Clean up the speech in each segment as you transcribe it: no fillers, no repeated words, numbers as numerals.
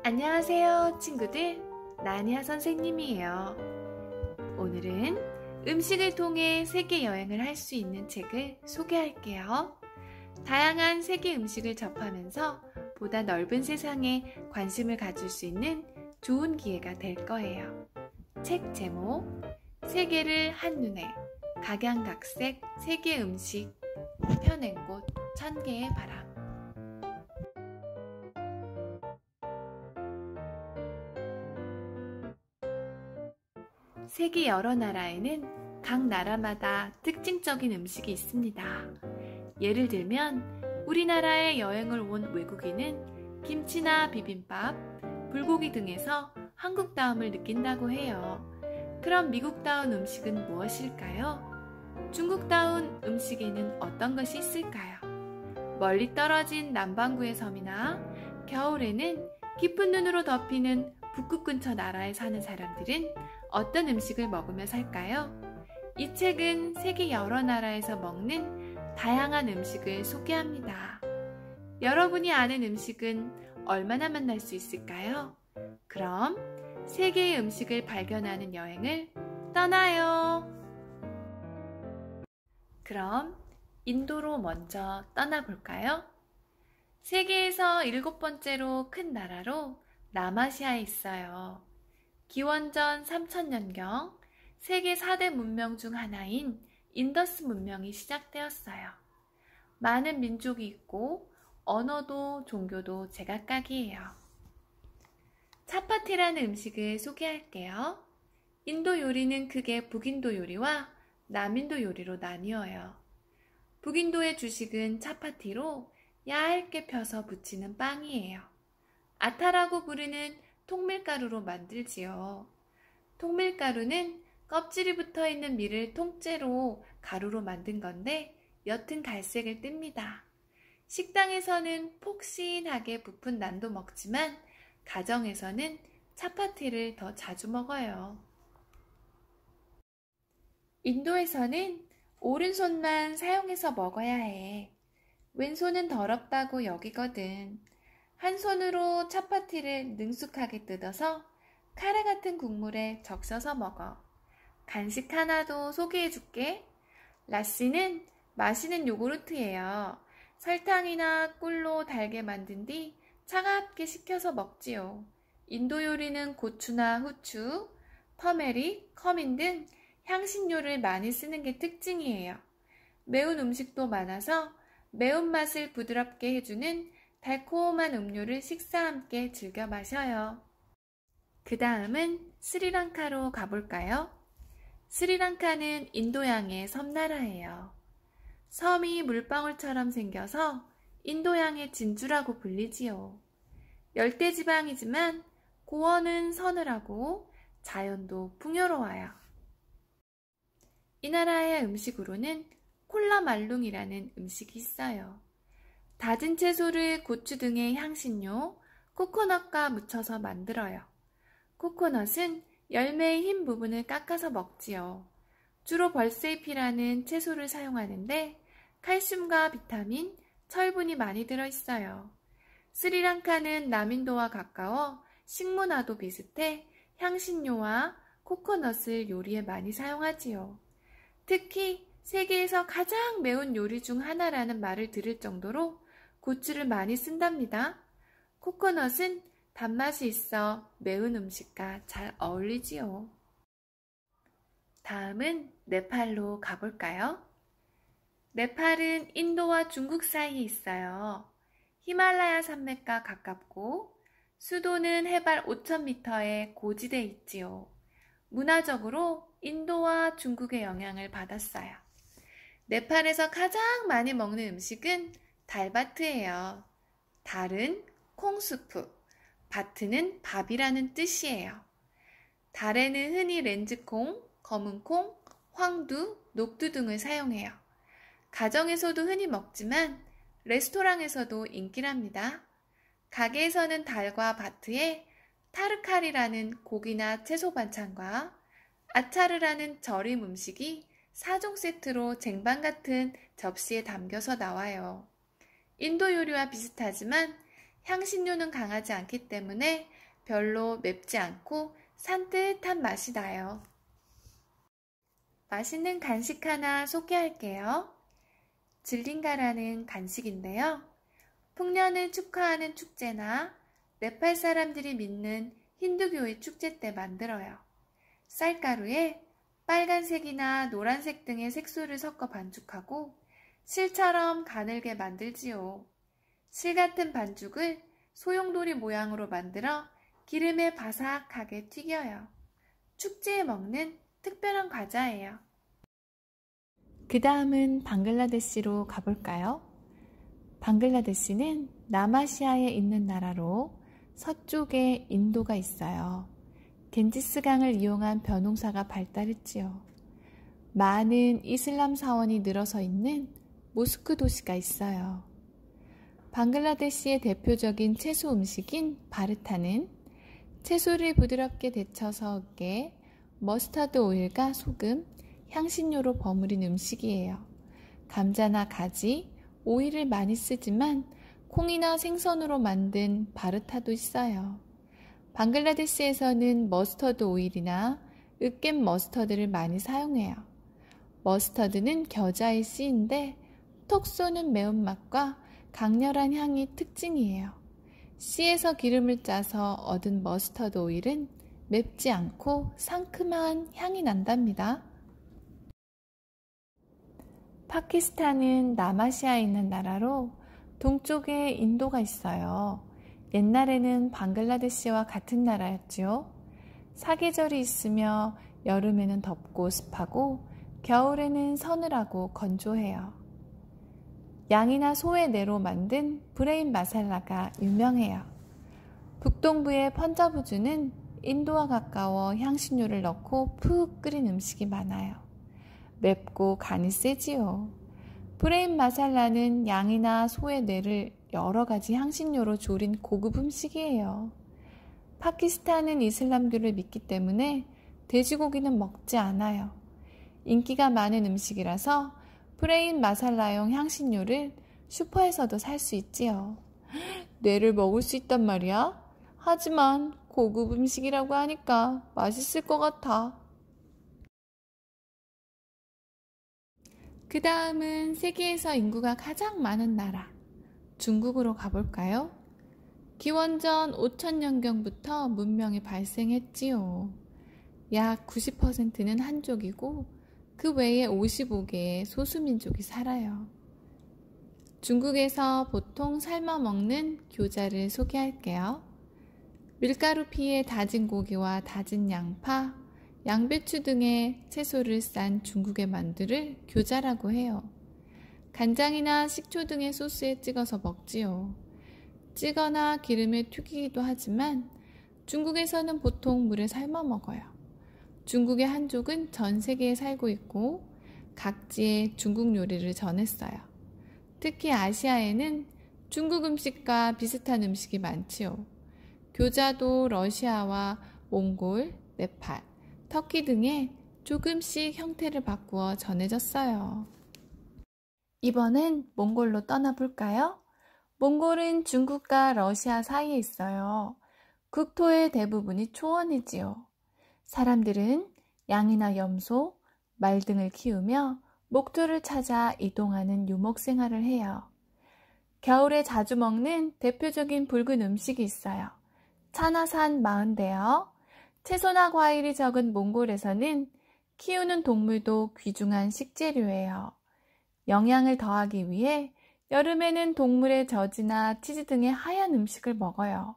안녕하세요, 친구들. 나니아 선생님이에요. 오늘은 음식을 통해 세계 여행을 할 수 있는 책을 소개할게요. 다양한 세계 음식을 접하면서 보다 넓은 세상에 관심을 가질 수 있는 좋은 기회가 될 거예요. 책 제목, 세계를 한눈에, 각양각색 세계 음식, 펴낸 곳 천개의 바람. 세계 여러 나라에는 각 나라마다 특징적인 음식이 있습니다. 예를 들면 우리나라에 여행을 온 외국인은 김치나 비빔밥, 불고기 등에서 한국다움을 느낀다고 해요. 그럼 미국다운 음식은 무엇일까요? 중국다운 음식에는 어떤 것이 있을까요? 멀리 떨어진 남반구의 섬이나 겨울에는 깊은 눈으로 덮이는 북극 근처 나라에 사는 사람들은 어떤 음식을 먹으며 살까요? 이 책은 세계 여러 나라에서 먹는 다양한 음식을 소개합니다. 여러분이 아는 음식은 얼마나 만날 수 있을까요? 그럼 세계의 음식을 발견하는 여행을 떠나요. 그럼 인도로 먼저 떠나볼까요? 세계에서 7번째로 큰 나라로 남아시아에 있어요. 기원전 3000년경 세계 4대 문명 중 하나인 인더스 문명이 시작되었어요. 많은 민족이 있고 언어도 종교도 제각각이에요. 차파티라는 음식을 소개할게요. 인도 요리는 크게 북인도 요리와 남인도 요리로 나뉘어요. 북인도의 주식은 차파티로 얇게 펴서 부치는 빵이에요. 아타라고 부르는 통밀가루로 만들지요. 통밀가루는 껍질이 붙어있는 밀을 통째로 가루로 만든 건데 옅은 갈색을 띱니다. 식당에서는 폭신하게 부푼 난도 먹지만 가정에서는 차파티를 더 자주 먹어요. 인도에서는 오른손만 사용해서 먹어야 해. 왼손은 더럽다고 여기거든. 한 손으로 차파티를 능숙하게 뜯어서 카레 같은 국물에 적셔서 먹어. 간식 하나도 소개해줄게. 라씨는 마시는 요구르트예요. 설탕이나 꿀로 달게 만든 뒤 차갑게 식혀서 먹지요. 인도 요리는 고추나 후추, 터메릭, 커민 등 향신료를 많이 쓰는 게 특징이에요. 매운 음식도 많아서 매운맛을 부드럽게 해주는 달콤한 음료를 식사와 함께 즐겨 마셔요. 그 다음은 스리랑카로 가볼까요? 스리랑카는 인도양의 섬나라예요. 섬이 물방울처럼 생겨서 인도양의 진주라고 불리지요. 열대지방이지만 고원은 서늘하고 자연도 풍요로워요. 이 나라의 음식으로는 콜라말룽이라는 음식이 있어요. 다진 채소를 고추 등의 향신료, 코코넛과 묻혀서 만들어요. 코코넛은 열매의 흰 부분을 깎아서 먹지요. 주로 벌새잎이라는 채소를 사용하는데 칼슘과 비타민, 철분이 많이 들어있어요. 스리랑카는 남인도와 가까워 식문화도 비슷해 향신료와 코코넛을 요리에 많이 사용하지요. 특히 세계에서 가장 매운 요리 중 하나라는 말을 들을 정도로 고추를 많이 쓴답니다. 코코넛은 단맛이 있어 매운 음식과 잘 어울리지요. 다음은 네팔로 가볼까요? 네팔은 인도와 중국 사이에 있어요. 히말라야 산맥과 가깝고 수도는 해발 5000m의 고지대에 있지요. 문화적으로 인도와 중국의 영향을 받았어요. 네팔에서 가장 많이 먹는 음식은 달바트예요. 달은 콩수프, 바트는 밥이라는 뜻이에요. 달에는 흔히 렌즈콩, 검은콩, 황두, 녹두 등을 사용해요. 가정에서도 흔히 먹지만 레스토랑에서도 인기랍니다. 가게에서는 달과 바트에 타르카리라는 고기나 채소 반찬과 아차르라는 절임 음식이 4종 세트로 쟁반 같은 접시에 담겨서 나와요. 인도 요리와 비슷하지만 향신료는 강하지 않기 때문에 별로 맵지 않고 산뜻한 맛이 나요. 맛있는 간식 하나 소개할게요. 질린가라는 간식인데요. 풍년을 축하하는 축제나 네팔 사람들이 믿는 힌두교의 축제 때 만들어요. 쌀가루에 빨간색이나 노란색 등의 색소를 섞어 반죽하고 실처럼 가늘게 만들지요. 실 같은 반죽을 소용돌이 모양으로 만들어 기름에 바삭하게 튀겨요. 축제에 먹는 특별한 과자예요. 그 다음은 방글라데시로 가볼까요? 방글라데시는 남아시아에 있는 나라로 서쪽에 인도가 있어요. 겐지스강을 이용한 벼농사가 발달했지요. 많은 이슬람 사원이 늘어서 있는 모스크 도시가 있어요. 방글라데시의 대표적인 채소 음식인 바르타는 채소를 부드럽게 데쳐서 으깨 머스타드 오일과 소금, 향신료로 버무린 음식이에요. 감자나 가지, 오일을 많이 쓰지만 콩이나 생선으로 만든 바르타도 있어요. 방글라데시에서는 머스터드 오일이나 으깬 머스터드를 많이 사용해요. 머스터드는 겨자의 씨인데 톡 쏘는 매운맛과 강렬한 향이 특징이에요. 씨에서 기름을 짜서 얻은 머스터드 오일은 맵지 않고 상큼한 향이 난답니다. 파키스탄은 남아시아에 있는 나라로 동쪽에 인도가 있어요. 옛날에는 방글라데시와 같은 나라였지요. 사계절이 있으며 여름에는 덥고 습하고 겨울에는 서늘하고 건조해요. 양이나 소의 뇌로 만든 브레인 마살라가 유명해요. 북동부의 펀자브주는 인도와 가까워 향신료를 넣고 푹 끓인 음식이 많아요. 맵고 간이 세지요. 브레인 마살라는 양이나 소의 뇌를 여러 가지 향신료로 조린 고급 음식이에요. 파키스탄은 이슬람교를 믿기 때문에 돼지고기는 먹지 않아요. 인기가 많은 음식이라서 브레인 마살라용 향신료를 슈퍼에서도 살 수 있지요. 뇌를 먹을 수 있단 말이야? 하지만 고급 음식이라고 하니까 맛있을 것 같아. 그 다음은 세계에서 인구가 가장 많은 나라, 중국으로 가볼까요? 기원전 5000년경부터 문명이 발생했지요. 약 90%는 한족이고 그 외에 55개의 소수민족이 살아요. 중국에서 보통 삶아 먹는 교자를 소개할게요. 밀가루 피에 다진 고기와 다진 양파, 양배추 등의 채소를 싼 중국의 만두를 교자라고 해요. 간장이나 식초 등의 소스에 찍어서 먹지요. 찌거나 기름에 튀기기도 하지만 중국에서는 보통 물에 삶아 먹어요. 중국의 한족은 전 세계에 살고 있고 각지의 중국 요리를 전했어요. 특히 아시아에는 중국 음식과 비슷한 음식이 많지요. 교자도 러시아와 몽골, 네팔, 터키 등에 조금씩 형태를 바꾸어 전해졌어요. 이번엔 몽골로 떠나볼까요? 몽골은 중국과 러시아 사이에 있어요. 국토의 대부분이 초원이지요. 사람들은 양이나 염소, 말 등을 키우며 목토를 찾아 이동하는 유목 생활을 해요. 겨울에 자주 먹는 대표적인 붉은 음식이 있어요. 차나산 마은데요. 채소나 과일이 적은 몽골에서는 키우는 동물도 귀중한 식재료예요. 영양을 더하기 위해 여름에는 동물의 젖이나 치즈 등의 하얀 음식을 먹어요.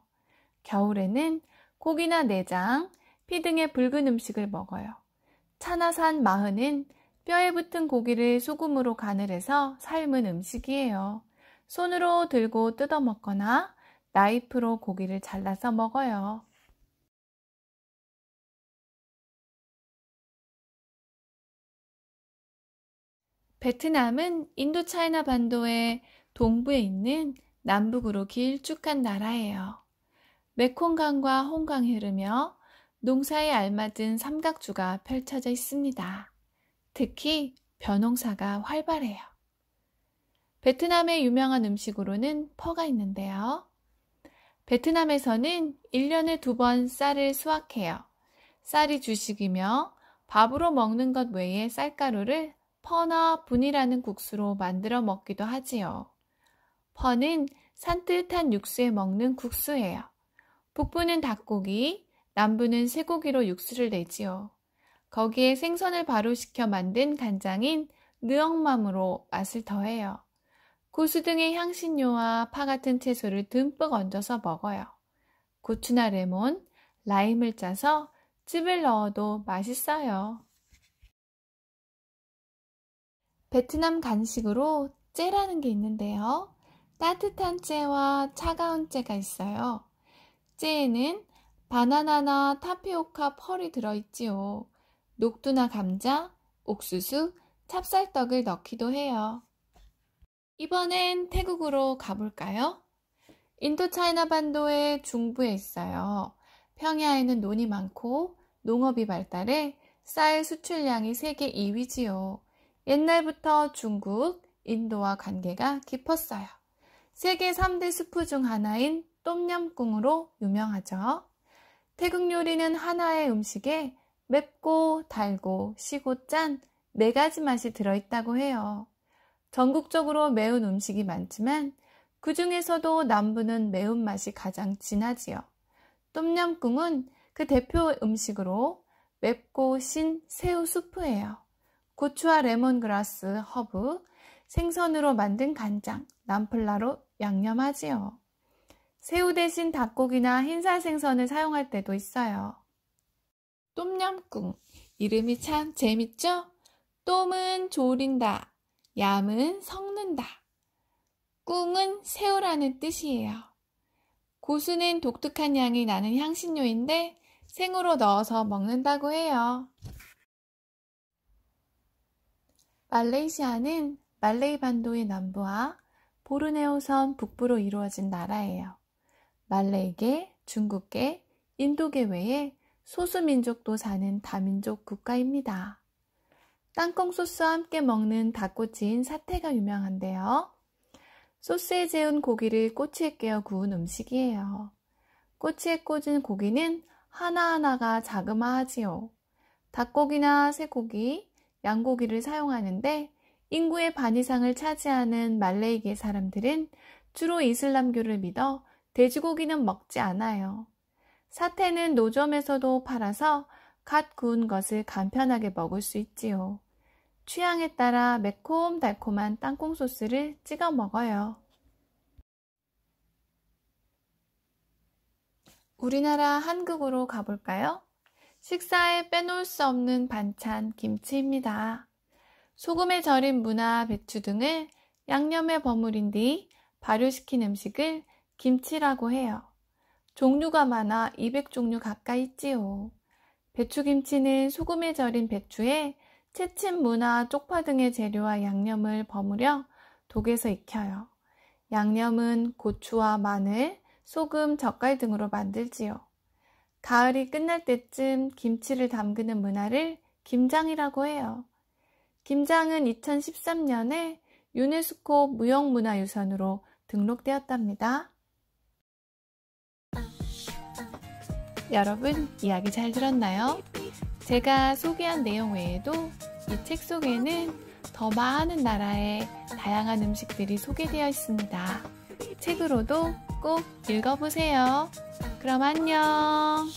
겨울에는 고기나 내장, 피 등의 붉은 음식을 먹어요. 차나산 마흔은 뼈에 붙은 고기를 소금으로 간을 해서 삶은 음식이에요. 손으로 들고 뜯어 먹거나 나이프로 고기를 잘라서 먹어요. 베트남은 인도차이나 반도의 동부에 있는 남북으로 길쭉한 나라예요. 메콩강과 홍강이 흐르며 농사에 알맞은 삼각주가 펼쳐져 있습니다. 특히 벼농사가 활발해요. 베트남의 유명한 음식으로는 퍼가 있는데요. 베트남에서는 1년에 2번 쌀을 수확해요. 쌀이 주식이며 밥으로 먹는 것 외에 쌀가루를 퍼나 분이라는 국수로 만들어 먹기도 하지요. 퍼는 산뜻한 육수에 먹는 국수예요. 북부는 닭고기, 남부는 쇠고기로 육수를 내지요. 거기에 생선을 발효시켜 만든 간장인 느엉맘으로 맛을 더해요. 고수 등의 향신료와 파 같은 채소를 듬뿍 얹어서 먹어요. 고추나 레몬, 라임을 짜서 즙을 넣어도 맛있어요. 베트남 간식으로 째라는 게 있는데요. 따뜻한 째와 차가운 째가 있어요. 째에는 바나나나 타피오카 펄이 들어있지요. 녹두나 감자, 옥수수, 찹쌀떡을 넣기도 해요. 이번엔 태국으로 가볼까요? 인도차이나 반도의 중부에 있어요. 평야에는 논이 많고 농업이 발달해 쌀 수출량이 세계 2위지요. 옛날부터 중국, 인도와 관계가 깊었어요. 세계 3대 수프 중 하나인 똠얌꿍으로 유명하죠. 태국 요리는 하나의 음식에 맵고 달고 시고 짠 4가지 맛이 들어있다고 해요. 전국적으로 매운 음식이 많지만 그 중에서도 남부는 매운맛이 가장 진하지요. 똠얌꿍은 그 대표 음식으로 맵고 신 새우 수프예요. 고추와 레몬그라스, 허브, 생선으로 만든 간장, 남플라로 양념하지요. 새우 대신 닭고기나 흰살 생선을 사용할 때도 있어요. 똠얌꿍, 이름이 참 재밌죠? 똠은 조린다, 얌은 섞는다, 꿍은 새우라는 뜻이에요. 고수는 독특한 향이 나는 향신료인데 생으로 넣어서 먹는다고 해요. 말레이시아는 말레이 반도의 남부와 보르네오섬 북부로 이루어진 나라예요. 말레이계, 중국계, 인도계 외에 소수민족도 사는 다민족 국가입니다. 땅콩 소스와 함께 먹는 닭꼬치인 사태가 유명한데요. 소스에 재운 고기를 꼬치에 깨어 구운 음식이에요. 꼬치에 꽂은 고기는 하나하나가 자그마하지요. 닭고기나 쇠고기, 양고기를 사용하는데 인구의 반 이상을 차지하는 말레이계 사람들은 주로 이슬람교를 믿어 돼지고기는 먹지 않아요. 사태는 노점에서도 팔아서 갓 구운 것을 간편하게 먹을 수 있지요. 취향에 따라 매콤달콤한 땅콩 소스를 찍어 먹어요. 우리나라 한국으로 가볼까요? 식사에 빼놓을 수 없는 반찬 김치입니다. 소금에 절인 무나 배추 등을 양념에 버무린 뒤 발효시킨 음식을 김치라고 해요. 종류가 많아 200종류 가까이 있지요. 배추김치는 소금에 절인 배추에 채친 무나 쪽파 등의 재료와 양념을 버무려 독에서 익혀요. 양념은 고추와 마늘, 소금, 젓갈 등으로 만들지요. 가을이 끝날 때쯤 김치를 담그는 문화를 김장이라고 해요. 김장은 2013년에 유네스코 무형문화유산으로 등록되었답니다. 여러분, 이야기 잘 들었나요? 제가 소개한 내용 외에도 이 책 속에는 더 많은 나라의 다양한 음식들이 소개되어 있습니다. 책으로도 꼭 읽어보세요. 그럼 안녕!